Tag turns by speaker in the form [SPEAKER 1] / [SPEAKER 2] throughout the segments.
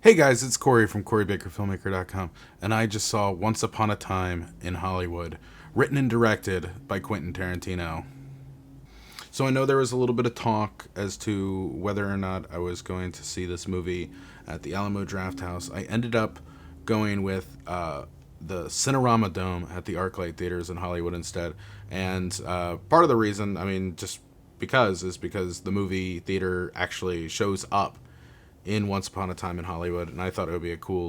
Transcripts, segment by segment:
[SPEAKER 1] Hey guys, it's Cory from CoryBakerFilmmaker.com, and I just saw Once Upon a Time in Hollywood, written and directed by Quentin Tarantino. So I know there was a little bit of talk as to whether or not I was going to see this movie at the Alamo Drafthouse. I ended up going with the Cinerama Dome at the ArcLight Theaters in Hollywood instead, and part of the reason, just is because the movie theater actually shows up in Once Upon a Time in Hollywood, and I thought it would be a cool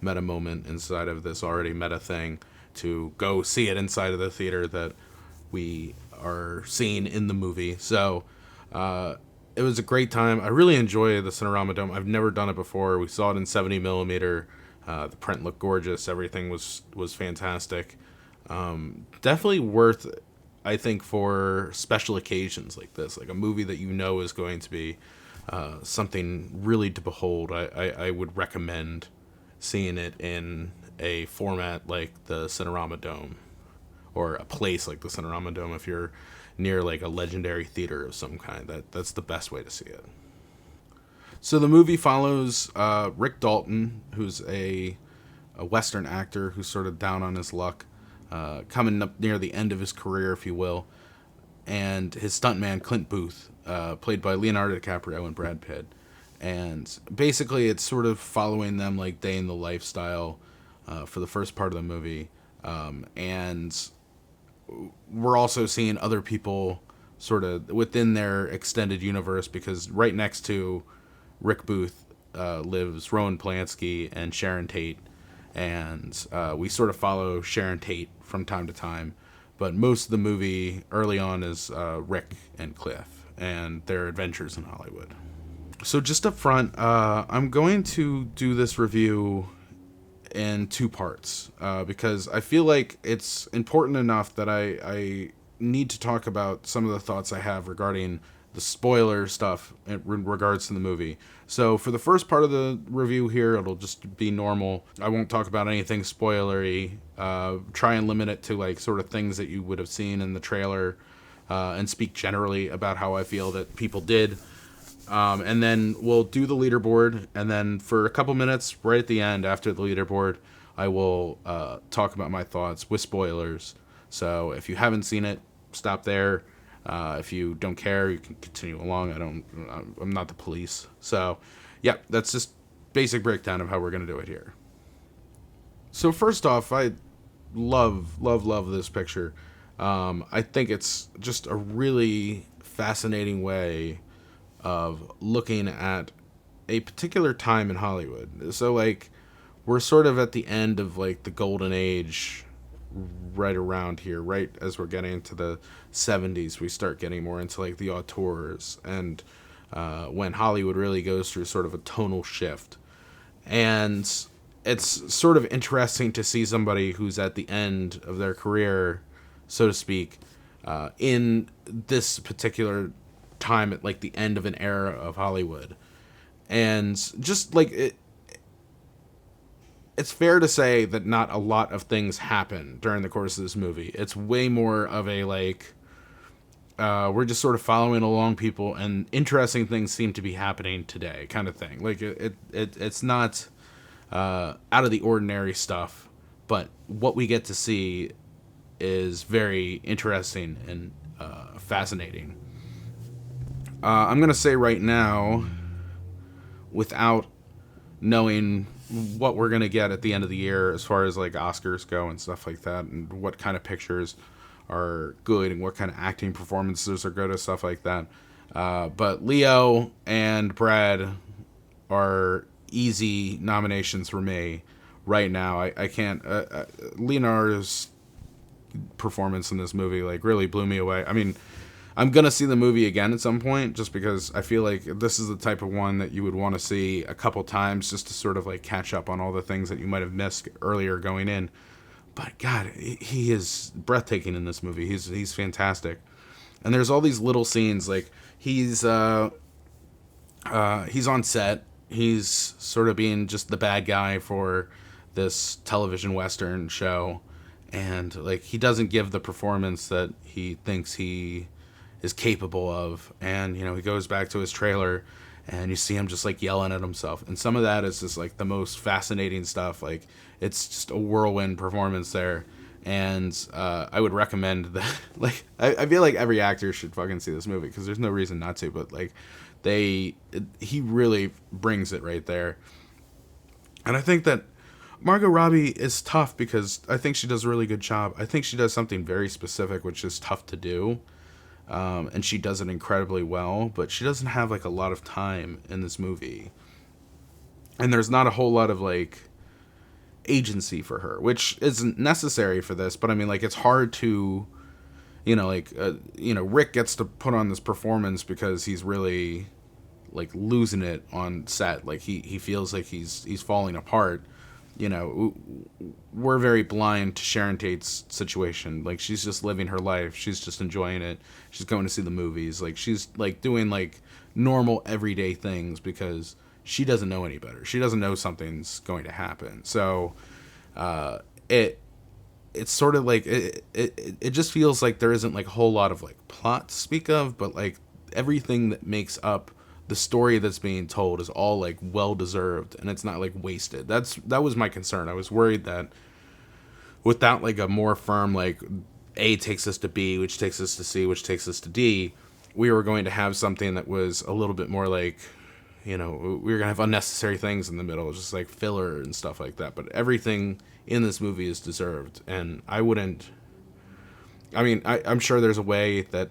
[SPEAKER 1] meta moment inside of this already meta thing to go see it inside of the theater that we are seeing in the movie. So it was a great time. I really enjoy the Cinerama Dome. I've never done it before. We saw it in 70 millimeter. The print looked gorgeous. Everything was fantastic. Definitely worth, I think, for special occasions like this, like a movie that you know is going to be something really to behold. I would recommend seeing it in a format like the Cinerama Dome, or a place like the Cinerama Dome if you're near like a legendary theater of some kind. That's the best way to see it. So the movie follows Rick Dalton, who's a Western actor who's sort of down on his luck, coming up near the end of his career, if you will, and his stuntman Clint Booth, played by Leonardo DiCaprio and Brad Pitt. And basically, it's sort of following them like day in the lifestyle for the first part of the movie. And we're also seeing other people sort of within their extended universe, because right next to Rick Booth lives Rowan Polanski and Sharon Tate. And we sort of follow Sharon Tate from time to time. But most of the movie early on is Rick and Cliff and their adventures in Hollywood. So just up front, I'm going to do this review in two parts because I feel like it's important enough that I need to talk about some of the thoughts I have regarding the spoiler stuff in regards to the movie. So for the first part of the review here, it'll just be normal. I won't talk about anything spoilery. Try and limit it to like sort of things that you would have seen in the trailer, and speak generally about how I feel that people did. And then we'll do the leaderboard, and then for a couple minutes right at the end after the leaderboard, I will talk about my thoughts with spoilers. So if you haven't seen it, stop there. If you don't care, you can continue along. I'm not the police. So, yeah, that's just basic breakdown of how we're going to do it here. So first off, I love this picture. I think it's just a really fascinating way of looking at a particular time in Hollywood. So, like, we're sort of at the end of, like, the golden age right around here, right as we're getting into the 70s, we start getting more into like the auteurs, and when Hollywood really goes through sort of a tonal shift. And it's sort of interesting to see somebody who's at the end of their career, so to speak, in this particular time at like the end of an era of Hollywood. And just like it's fair to say that not a lot of things happen during the course of this movie. It's way more of a like we're just sort of following along people, and interesting things seem to be happening today, kind of thing. Like it's not out of the ordinary stuff, but what we get to see is very interesting and fascinating. I'm gonna say right now, without knowing what we're going to get at the end of the year as far as like Oscars go and stuff like that, and what kind of pictures are good and what kind of acting performances are good and stuff like that. But Leo and Brad are easy nominations for me right now. I can't. Leonardo's performance in this movie like really blew me away. I mean, I'm going to see the movie again at some point, just because I feel like this is the type of one that you would want to see a couple times just to sort of like catch up on all the things that you might have missed earlier going in. But God, he is breathtaking in this movie. He's fantastic. And there's all these little scenes, like he's on set. He's sort of being just the bad guy for this television Western show. And like he doesn't give the performance that he thinks he is capable of, and he goes back to his trailer and you see him just like yelling at himself, and some of that is just like the most fascinating stuff. Like, it's just a whirlwind performance there. And I would recommend that. Like, I feel like every actor should fucking see this movie, because there's no reason not to. But like, he really brings it right there. And I think that Margot Robbie is tough, because I think she does a really good job. I think she does something very specific, which is tough to do. And she does it incredibly well, but she doesn't have like a lot of time in this movie. And there's not a whole lot of like agency for her, which isn't necessary for this, but I mean, like, it's hard to, Rick gets to put on this performance because he's really like losing it on set. Like, he feels like he's falling apart. We're very blind to Sharon Tate's situation. Like, she's just living her life. She's just enjoying it. She's going to see the movies. Like, she's like doing like normal everyday things because she doesn't know any better. She doesn't know something's going to happen. So it's sort of like it just feels like there isn't like a whole lot of like plot to speak of, but like everything that makes up the story that's being told is all like well deserved, and it's not like wasted. That was my concern. I was worried that without like a more firm like A takes us to B, which takes us to C, which takes us to D, we were going to have something that was a little bit more like, we were going to have unnecessary things in the middle, just like filler and stuff like that. But everything in this movie is deserved. And I'm sure there's a way that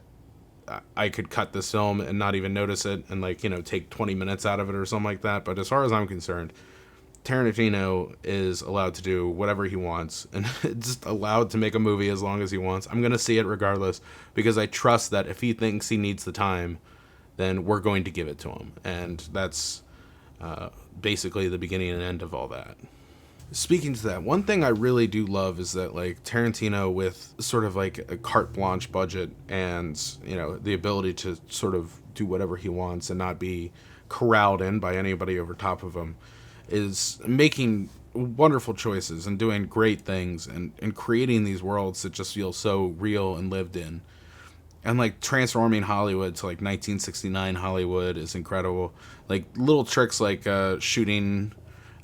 [SPEAKER 1] I could cut this film and not even notice it and like, take 20 minutes out of it or something like that. But as far as I'm concerned, Tarantino is allowed to do whatever he wants, and just allowed to make a movie as long as he wants. I'm going to see it regardless, because I trust that if he thinks he needs the time, then we're going to give it to him. And that's basically the beginning and end of all that. Speaking to that, one thing I really do love is that like Tarantino, with sort of like a carte blanche budget and, the ability to sort of do whatever he wants and not be corralled in by anybody over top of him, is making wonderful choices and doing great things and creating these worlds that just feel so real and lived in. And like transforming Hollywood to like 1969 Hollywood is incredible. Like little tricks like shooting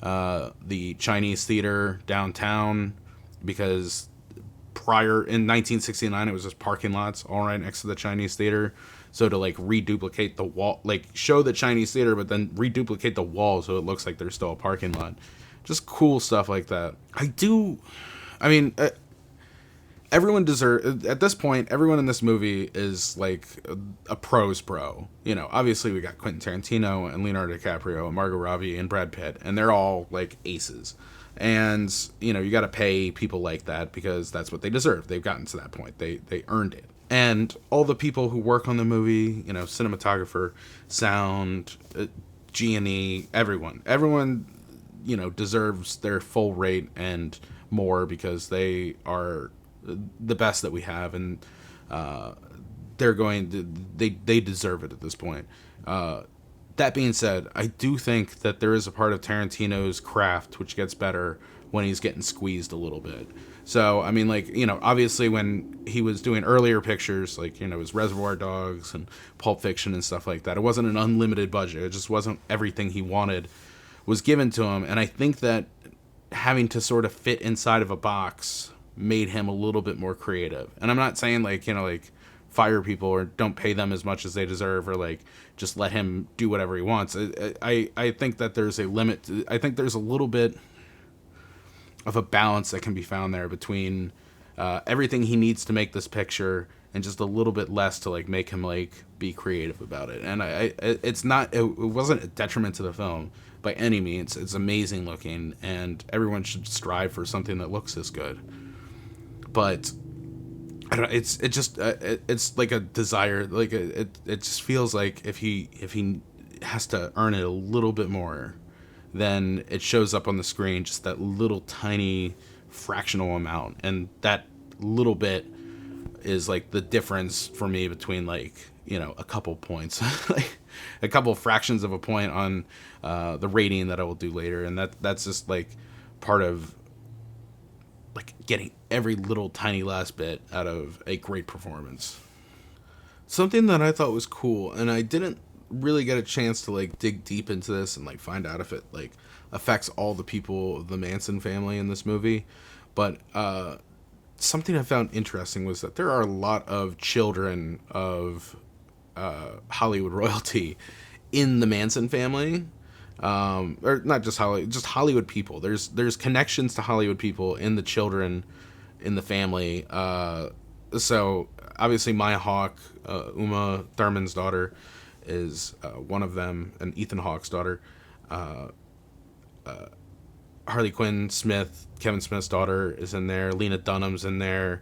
[SPEAKER 1] the Chinese theater downtown, because prior in 1969 it was just parking lots all right next to the Chinese theater. So to like reduplicate the wall, like show the Chinese theater, but then reduplicate the wall so it looks like there's still a parking lot. Just cool stuff like that. Everyone deserves, at this point, everyone in this movie is like a pro's pro. Obviously we got Quentin Tarantino and Leonardo DiCaprio and Margot Robbie and Brad Pitt, and they're all like aces. And, you got to pay people like that because that's what they deserve. They've gotten to that point. They earned it. And all the people who work on the movie, cinematographer, sound, G&E, everyone, deserves their full rate and more, because they are the best that we have, and they deserve it at this point. That being said, I do think that there is a part of Tarantino's craft which gets better when he's getting squeezed a little bit. So, obviously when he was doing earlier pictures, like, his Reservoir Dogs and Pulp Fiction and stuff like that, it wasn't an unlimited budget. It just wasn't everything he wanted was given to him. And I think that having to sort of fit inside of a box made him a little bit more creative. And I'm not saying fire people or don't pay them as much as they deserve, or like just let him do whatever he wants. I think that there's a limit. I think there's a little bit of a balance that can be found there between everything he needs to make this picture and just a little bit less to like make him like be creative about it. And it wasn't a detriment to the film by any means. It's amazing looking, and everyone should strive for something that looks this good. But I don't know, it's like a desire, like it just feels like if he has to earn it a little bit more, then it shows up on the screen just that little tiny fractional amount, and that little bit is like the difference for me between like, a couple points, like a couple fractions of a point on the rating that I will do later. And that's just like part of like getting every little tiny last bit out of a great performance. Something that I thought was cool, and I didn't really get a chance to like dig deep into this and like find out if it like affects all the people of the Manson family in this movie. But something I found interesting was that there are a lot of children of Hollywood royalty in the Manson family, or not just Hollywood, just Hollywood people. There's connections to Hollywood people in the children in the family. So obviously Maya Hawke, Uma Thurman's daughter, is one of them, and Ethan Hawke's daughter. Harley Quinn Smith, Kevin Smith's daughter, is in there. Lena Dunham's in there.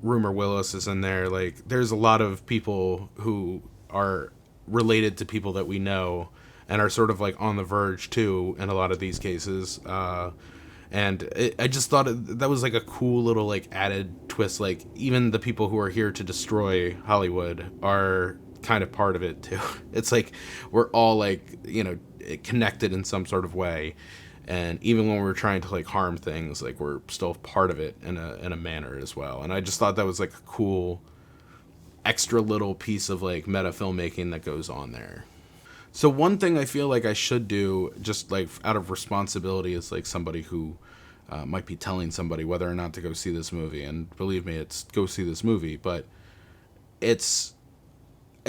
[SPEAKER 1] Rumor Willis is in there. Like, there's a lot of people who are related to people that we know and are sort of like on the verge too in a lot of these cases. I just thought that was like a cool little like added twist. Like, even the people who are here to destroy Hollywood are kind of part of it too. It's like we're all like, you know, connected in some sort of way. And even when we're trying to like harm things, like we're still part of it in a manner as well. And I just thought that was like a cool extra little piece of like meta filmmaking that goes on there. So one thing I feel like I should do, just like out of responsibility, is like somebody who might be telling somebody whether or not to go see this movie. And believe me, it's go see this movie. But I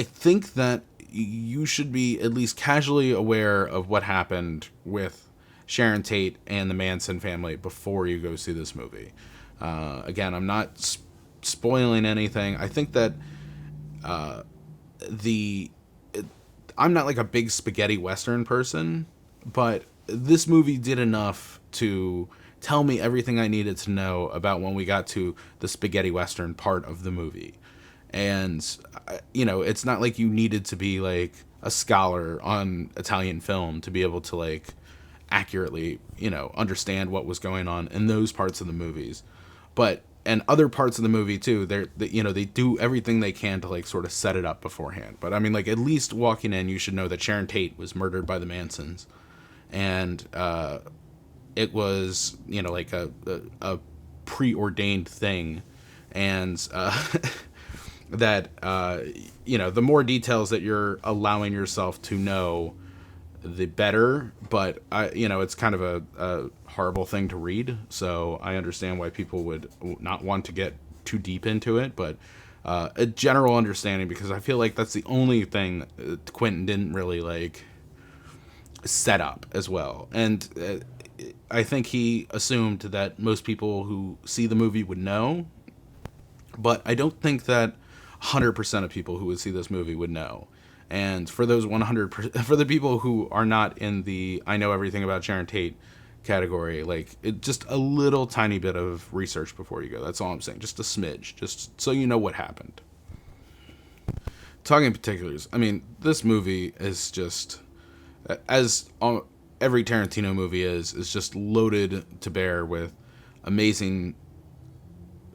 [SPEAKER 1] think that you should be at least casually aware of what happened with Sharon Tate and the Manson family before you go see this movie. Again, I'm not spoiling anything. I think that I'm not like a big spaghetti western person, but this movie did enough to tell me everything I needed to know about when we got to the spaghetti western part of the movie. And, you know, it's not like you needed to be like a scholar on Italian film to be able to like accurately, you know, understand what was going on in those parts of the movies. But and other parts of the movie too, they do everything they can to like sort of set it up beforehand. But I mean, like, at least walking in, you should know that Sharon Tate was murdered by the Mansons, and it was, you know, like a preordained thing, and that you know, the more details that you're allowing yourself to know, the better. But you know, it's kind of a horrible thing to read, so I understand why people would not want to get too deep into it. But a general understanding, because I feel like that's the only thing Quentin didn't really like set up as well. And I think he assumed that most people who see the movie would know, but I don't think that 100% of people who would see this movie would know. And for those 100%, for the people who are not in the I know everything about Sharon Tate category, like, just a little tiny bit of research before you go. That's all I'm saying. Just a smidge, just so you know what happened. Talking in particulars, I mean, this movie is just, as every Tarantino movie is just loaded to bear with amazing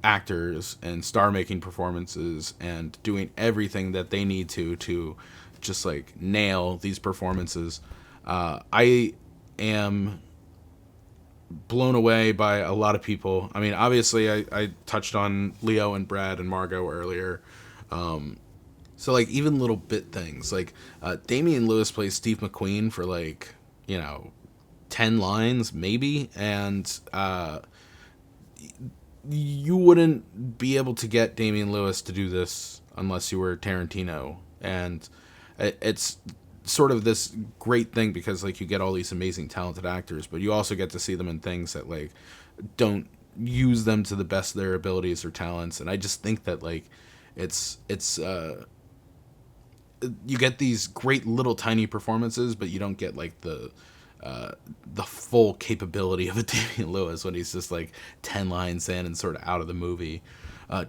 [SPEAKER 1] actors and star-making performances, and doing everything that they need to just like nail these performances. I am blown away by a lot of people. I mean, obviously I touched on Leo and Brad and Margot earlier. So like, even little bit things like Damian Lewis plays Steve McQueen for like, you know, 10 lines maybe, and you wouldn't be able to get Damian Lewis to do this unless you were Tarantino. And it's sort of this great thing, because like, you get all these amazing talented actors, but you also get to see them in things that like don't use them to the best of their abilities or talents. And I just think that like it's you get these great little tiny performances, but you don't get like the full capability of a Damian Lewis when he's just like 10 lines in and sort of out of the movie.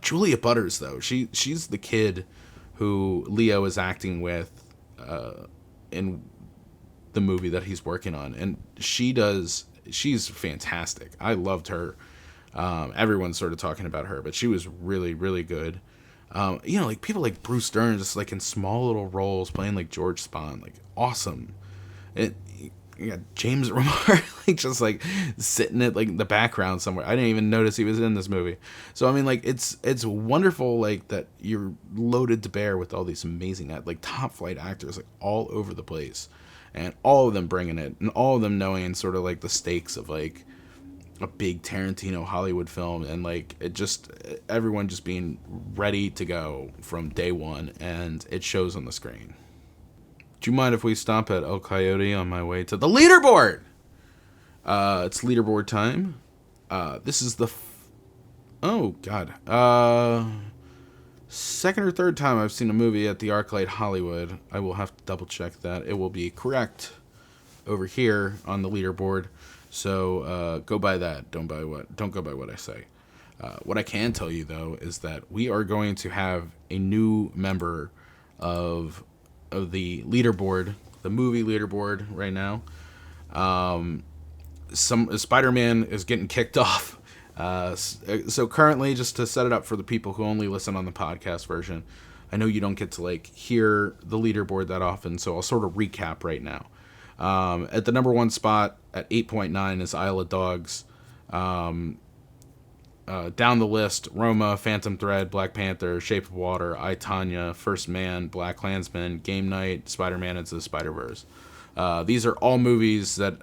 [SPEAKER 1] Julia Butters, though, she's the kid who Leo is acting with in the movie that he's working on, and she's fantastic. I loved her. Everyone's sort of talking about her, but she was really, really good. You know, like people like Bruce Dern, just like in small little roles, playing like George Spahn, like awesome. you got James Remar like just like sitting at like the background somewhere. I didn't even notice he was in this movie. So I mean, like it's wonderful like that you're loaded to bear with all these amazing like top flight actors like all over the place, and all of them bringing it, and all of them knowing sort of like the stakes of like a big Tarantino Hollywood film, and like it just everyone just being ready to go from day one, and it shows on the screen. Do you mind if we stop at El Coyote on my way to the leaderboard? It's leaderboard time. This is the oh god, second or third time I've seen a movie at the ArcLight Hollywood. I will have to double check that. It will be correct over here on the leaderboard. So go by that. Don't go by what I say. What I can tell you though is that we are going to have a new member of the leaderboard, the movie leaderboard right now. Some Spider-Man is getting kicked off. So currently, just to set it up for the people who only listen on the podcast version, I know you don't get to like hear the leaderboard that often, so I'll sort of recap right now. At the number one spot at 8.9 is Isle of Dogs. Down the list, Roma, Phantom Thread, Black Panther, Shape of Water, I, Tonya, First Man, Black Klansman, Game Night, Spider-Man Into the Spider-Verse. These are all movies that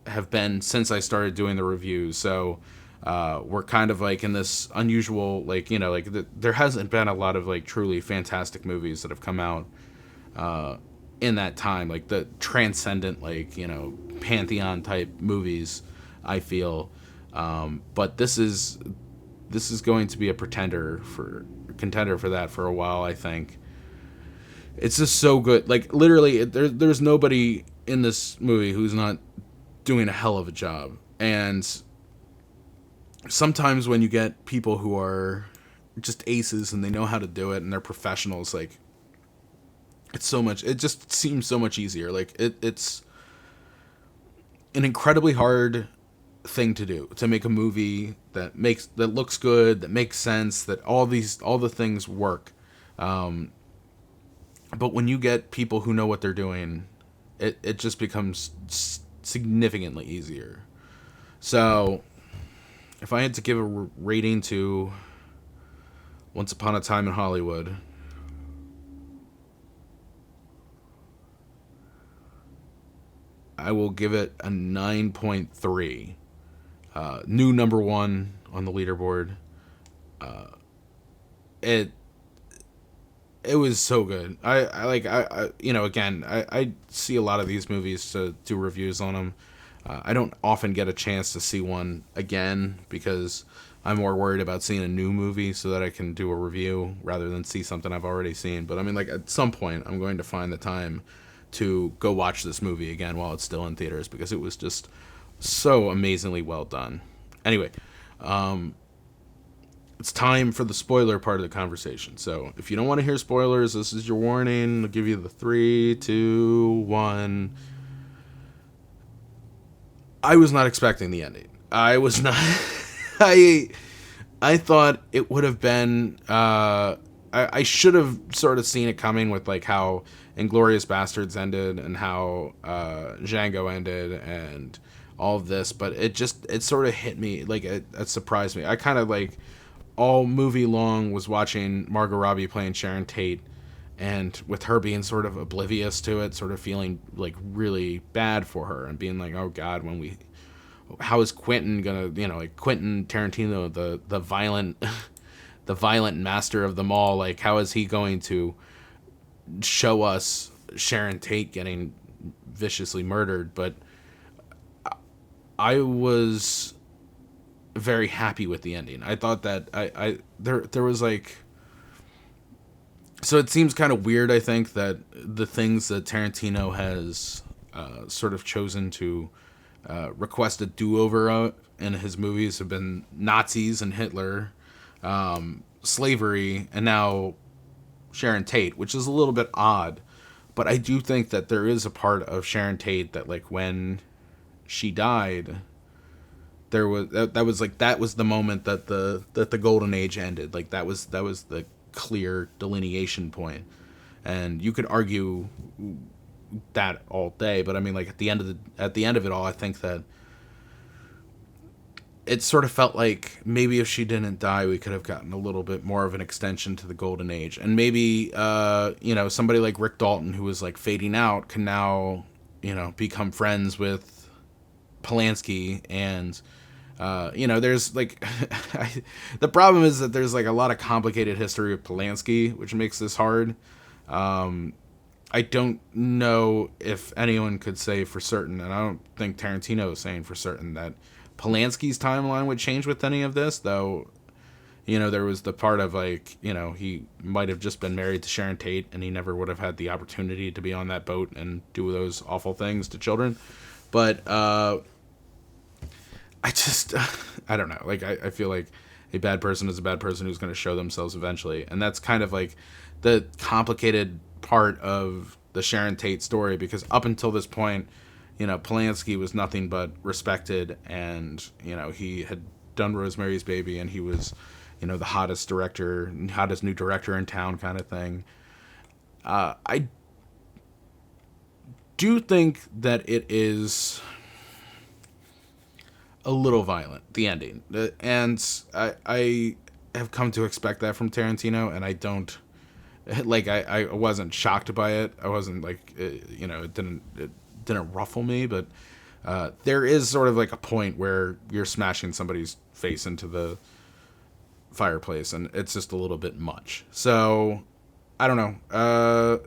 [SPEAKER 1] have been since I started doing the reviews, so we're kind of like in this unusual, like, you know, like there hasn't been a lot of like truly fantastic movies that have come out in that time, like the transcendent, like, you know, pantheon type movies, I feel. But this is going to be a contender for that for a while, I think. It's just so good. Like, literally, there's nobody in this movie who's not doing a hell of a job. And sometimes when you get people who are just aces and they know how to do it and they're professionals, like, it just seems so much easier. Like, it's an incredibly hard thing to do, to make a movie that looks good, that makes sense, that all the things work. But when you get people who know what they're doing, it just becomes significantly easier. So if I had to give a rating to Once Upon a Time in Hollywood, I will give it a 9.3. New number one on the leaderboard. It was so good. I you know, again, I see a lot of these movies to do reviews on them. I don't often get a chance to see one again because I'm more worried about seeing a new movie so that I can do a review rather than see something I've already seen. But I mean, like, at some point I'm going to find the time to go watch this movie again while it's still in theaters, because it was just so amazingly well done. Anyway, it's time for the spoiler part of the conversation. So if you don't want to hear spoilers, this is your warning. I'll give you the 3, 2, 1. I was not expecting the ending. I was not. I thought it would have been. I should have sort of seen it coming with like how Inglourious Bastards ended and how Django ended and all of this, but it sort of hit me, like it surprised me. I kind of like all movie long was watching Margot Robbie playing Sharon Tate, and with her being sort of oblivious to it, sort of feeling like really bad for her and being like, oh God, how is Quentin gonna, you know, like Quentin Tarantino, the violent the violent master of them all, like how is he going to show us Sharon Tate getting viciously murdered? But I was very happy with the ending. I thought that there was like, so it seems kind of weird, I think, that the things that Tarantino has sort of chosen to request a do-over in his movies have been Nazis and Hitler, slavery, and now Sharon Tate, which is a little bit odd. But I do think that there is a part of Sharon Tate that, like, when she died, there was that was the moment that the golden age ended. Like that was the clear delineation point. And you could argue that all day, but I mean, like, at the end of it all, I think that it sort of felt like maybe if she didn't die, we could have gotten a little bit more of an extension to the golden age. And maybe, somebody like Rick Dalton, who was like fading out, can now, become friends with Polanski. And, there's like, the problem is that there's like a lot of complicated history with Polanski, which makes this hard. I don't know if anyone could say for certain, and I don't think Tarantino is saying for certain, that Polanski's timeline would change with any of this, though. There was the part of like, he might have just been married to Sharon Tate and he never would have had the opportunity to be on that boat and do those awful things to children. But I just, I don't know. Like, I feel like a bad person is a bad person who's going to show themselves eventually. And that's kind of like the complicated part of the Sharon Tate story, because up until this point, Polanski was nothing but respected, and, he had done Rosemary's Baby, and he was, the hottest new director in town kind of thing. I do think that it is a little violent, the ending. And I have come to expect that from Tarantino, and I don't, like, I wasn't shocked by it. I wasn't, like, it didn't ruffle me, but there is sort of like a point where you're smashing somebody's face into the fireplace, and it's just a little bit much. So I don't know,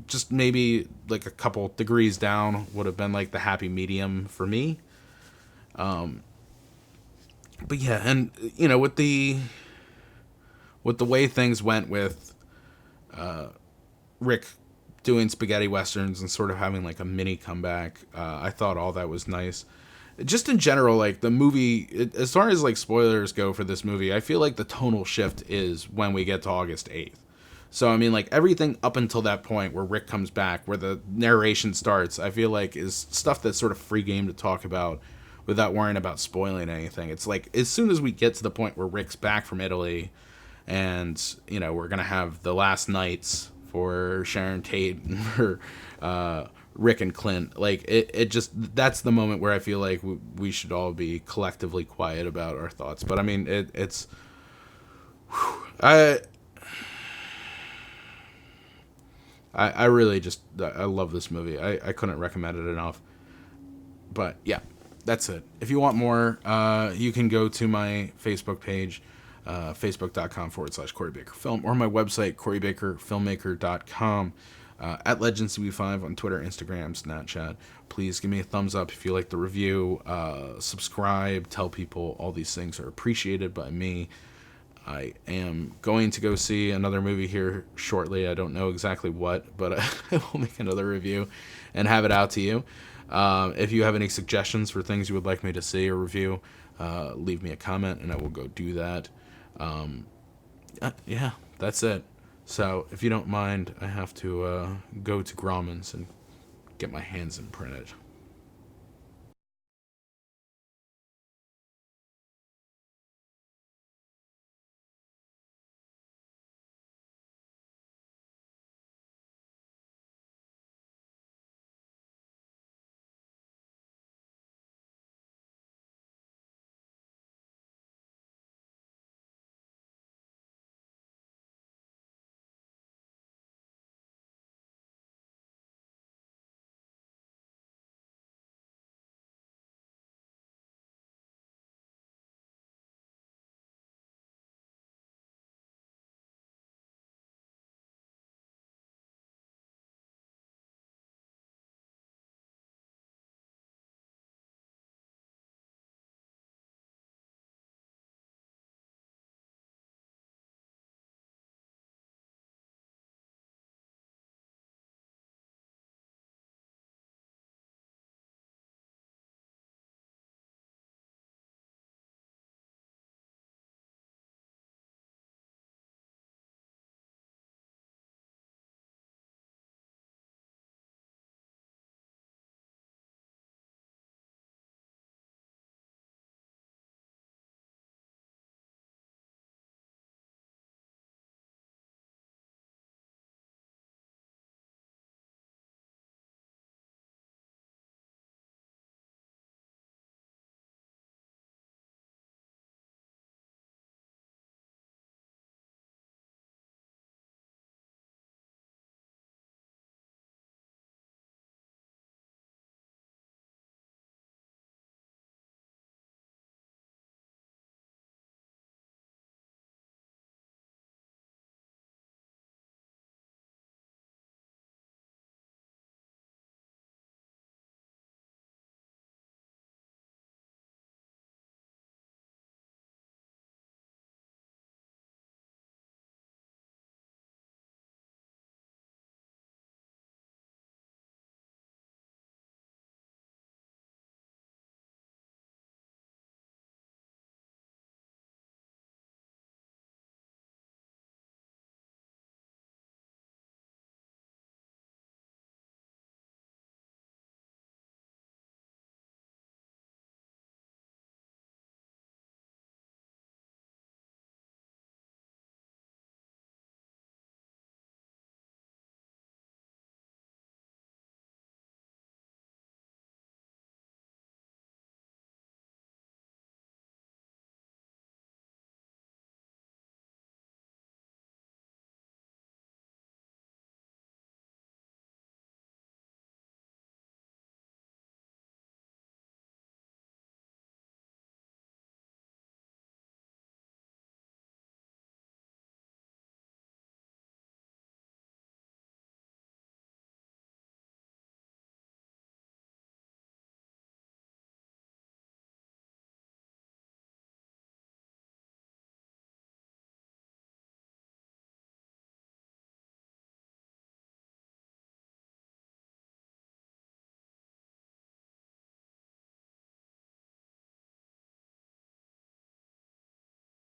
[SPEAKER 1] just maybe like a couple degrees down would have been like the happy medium for me. But yeah, and with the way things went with Rick doing spaghetti westerns and sort of having like a mini comeback, I thought all that was nice. Just in general, like the movie, as far as like spoilers go for this movie, I feel like the tonal shift is when we get to August 8th. So I mean, like, everything up until that point where Rick comes back, where the narration starts, I feel like is stuff that's sort of free game to talk about without worrying about spoiling anything. It's like, as soon as we get to the point where Rick's back from Italy, and we're gonna have the last nights for Sharon Tate and for Rick and Clint, like, it just, that's the moment where I feel like we should all be collectively quiet about our thoughts. But I mean, it's I really just, I love this movie. I couldn't recommend it enough. But yeah, that's it. If you want more, you can go to my Facebook page, facebook.com/Cory Baker Film, or my website, CoryBakerFilmmaker.com, at LegendsCB5 on Twitter, Instagram, Snapchat. Please give me a thumbs up if you like the review, subscribe, tell people. All these things are appreciated by me. I am going to go see another movie here shortly. I don't know exactly what, but I will make another review and have it out to you. If you have any suggestions for things you would like me to see or review, leave me a comment and I will go do that. Yeah, that's it. So if you don't mind, I have to go to Grauman's and get my hands imprinted.